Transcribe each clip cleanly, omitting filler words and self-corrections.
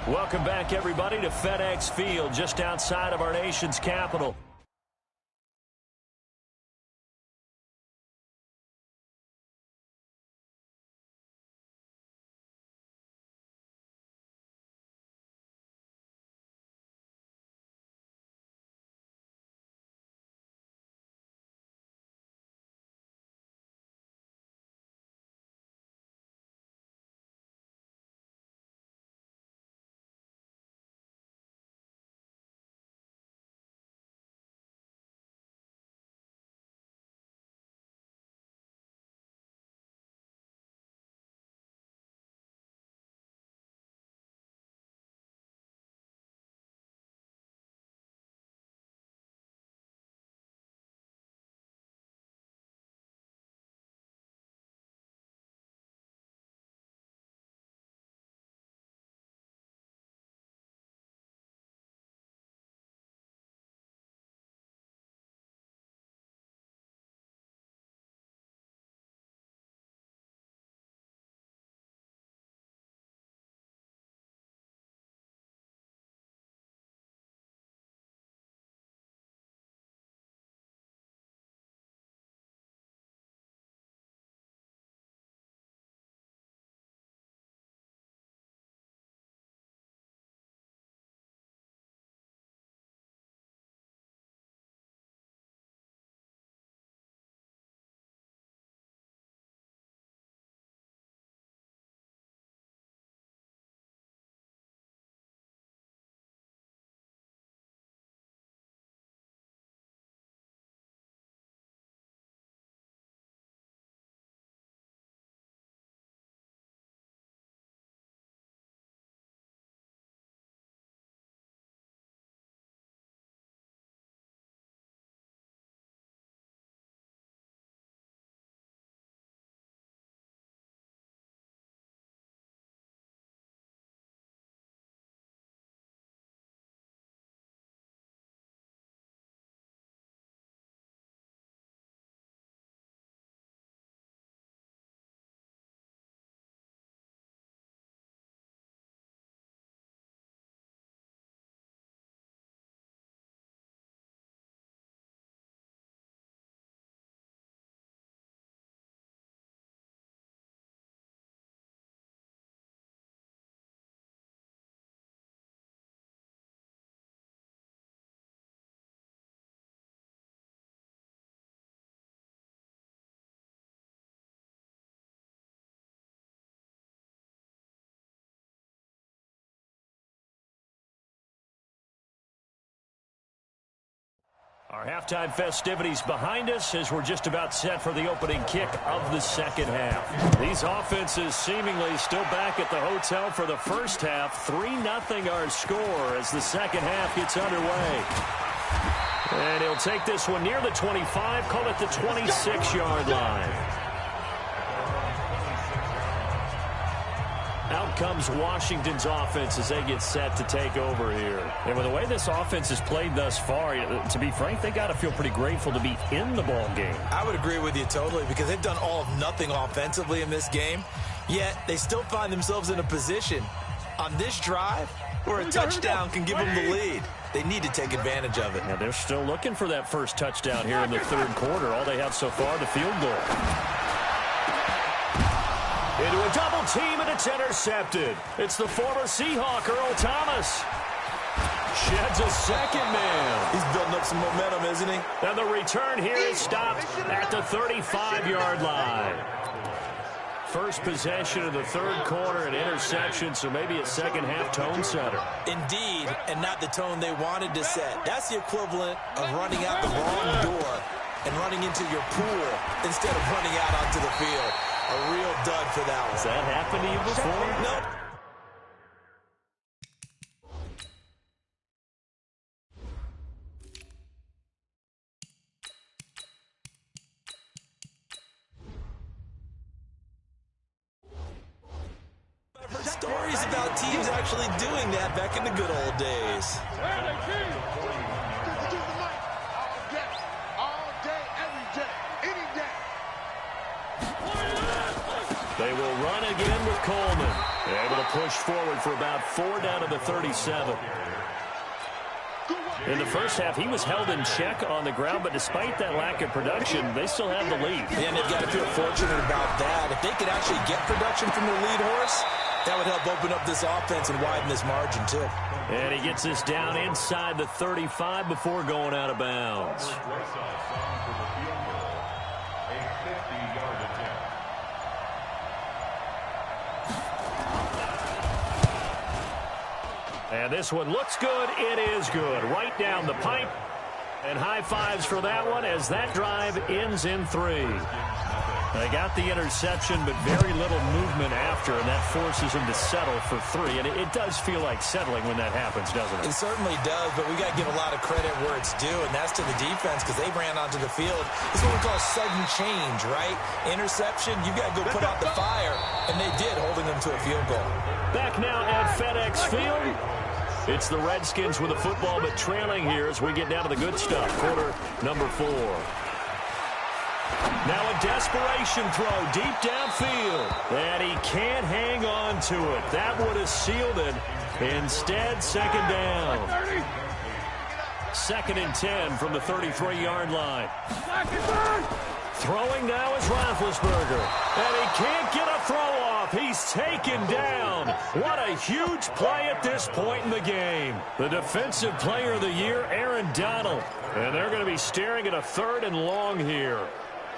Welcome back, everybody, to FedEx Field, just outside of our nation's capital. Our halftime festivities behind us as we're just about set for the opening kick of the second half. These offenses seemingly still back at the hotel for the first half. 3-0 our score as the second half gets underway. And he'll take this one near the 25, call it the 26-yard line. Out comes Washington's offense as they get set to take over here. And with the way this offense has played thus far, to be frank, they got to feel pretty grateful to be in the ball game. I would agree with you totally because they've done all of nothing offensively in this game, yet they still find themselves in a position on this drive where a touchdown can give them the lead. They need to take advantage of it. Now they're still looking for that first touchdown here in the third quarter. All they have so far, the field goal. Into a double team, and it's intercepted. It's the former Seahawk, Earl Thomas. Sheds a second man. He's building up some momentum, isn't he? And the return here is stopped at the 35-yard line. First possession of the third quarter, an interception, so maybe a second-half tone setter. Indeed, and not the tone they wanted to set. That's the equivalent of running out the wrong door and running into your pool instead of running out onto the field. A real dud for that one. Has that happened to you before? Nope. I've heard stories about teams actually doing that back in the good old days. They will run again with Coleman. Able to push forward for about 4 down to the 37. In the first half, he was held in check on the ground, but despite that lack of production, they still have the lead. And they've got to feel fortunate about that. If they could actually get production from their lead horse, that would help open up this offense and widen this margin, too. And he gets this down inside the 35 before going out of bounds. And this one looks good. It is good. Right down the pipe. And high fives for that one as that drive ends in 3. They got the interception, but very little movement after, and that forces them to settle for 3. And it does feel like settling when that happens, doesn't it? It certainly does, but we got to give a lot of credit where it's due, and that's to the defense because they ran onto the field. It's what we call sudden change, right? Interception, you got to go put out the fire, and they did, holding them to a field goal. Back now at FedEx Field. It's the Redskins with the football, but trailing here as we get down to the good stuff. Quarter number 4. Now a desperation throw deep downfield. And he can't hang on to it. That would have sealed it. Instead, second down. 2nd and 10 from the 33-yard line. Throwing now is Roethlisberger. And he can't get a throw off. He's taken down. What a huge play at this point in the game. The defensive player of the year, Aaron Donald. And they're going to be staring at a 3rd and long here.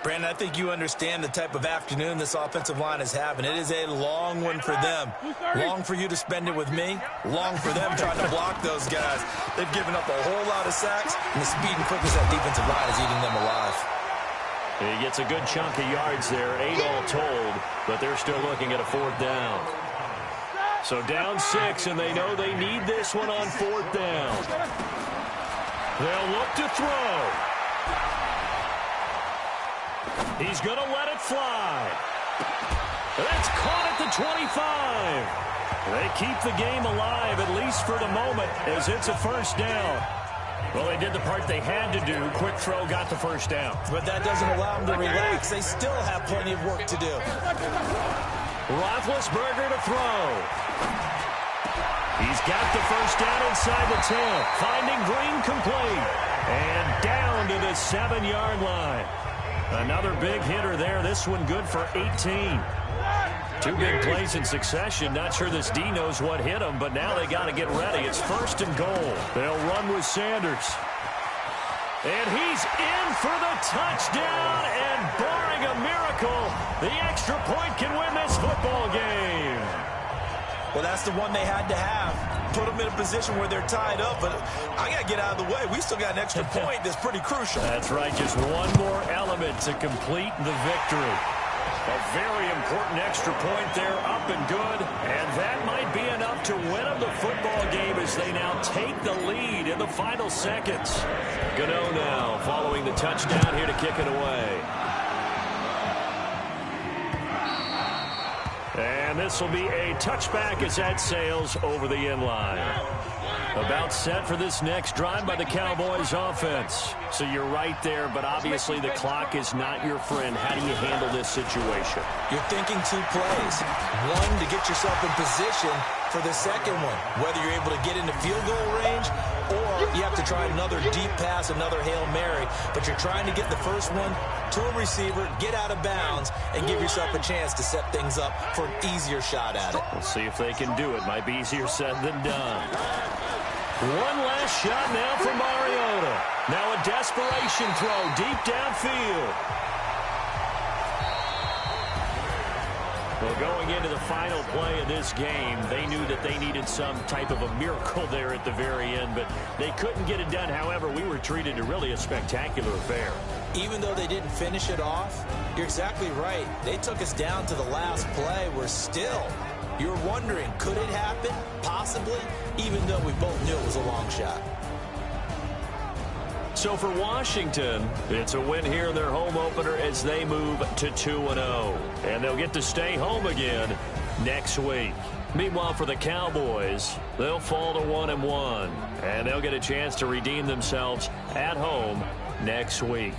Brandon, I think you understand the type of afternoon this offensive line is having. It is a long one for them. Long for you to spend it with me. Long for them trying to block those guys. They've given up a whole lot of sacks, and the speed and quickness of that defensive line is eating them alive. He gets a good chunk of yards there, 8 all told, but they're still looking at a 4th down. So down 6, and they know they need this one on 4th down. They'll look to throw. He's going to let it fly. That's caught at the 25. They keep the game alive, at least for the moment, as it's a 1st down. Well, they did the part they had to do. Quick throw got the 1st down. But that doesn't allow them to relax. They still have plenty of work to do. Roethlisberger to throw. He's got the 1st down inside the 10. Finding Green complete. And down to the 7-yard line. Another big hitter there. This one good for 18. 2 big plays in succession. Not sure this D knows what hit him, but now they got to get ready. It's 1st and goal. They'll run with Sanders. And he's in for the touchdown. And barring a miracle, the extra point can win this football game. Well, that's the one they had to have. Put them in a position where they're tied up, but I got to get out of the way. We still got an extra point that's pretty crucial. That's right, just one more element to complete the victory. A very important extra point there, up and good, and that might be enough to win them the football game as they now take the lead in the final seconds. Gano now following the touchdown here to kick it away. And this will be a touchback as that sails over the end line. About set for this next drive by the Cowboys offense. So you're right there, but obviously the clock is not your friend. How do you handle this situation? You're thinking 2 plays. One, to get yourself in position for the second one. Whether you're able to get into field goal range or you have to try another deep pass, another Hail Mary. But you're trying to get the first one to a receiver, get out of bounds, and give yourself a chance to set things up for an easier shot at it. We'll see if they can do it. Might be easier said than done. One last shot now from Mariota. Now a desperation throw deep downfield. Well, going into the final play of this game, they knew that they needed some type of a miracle there at the very end, but they couldn't get it done. However, we were treated to really a spectacular affair. Even though they didn't finish it off, you're exactly right. They took us down to the last play. We're still... You're wondering, could it happen? Possibly, even though we both knew it was a long shot. So for Washington, it's a win here in their home opener as they move to 2-0. And they'll get to stay home again next week. Meanwhile, for the Cowboys, they'll fall to 1-1. And they'll get a chance to redeem themselves at home next week.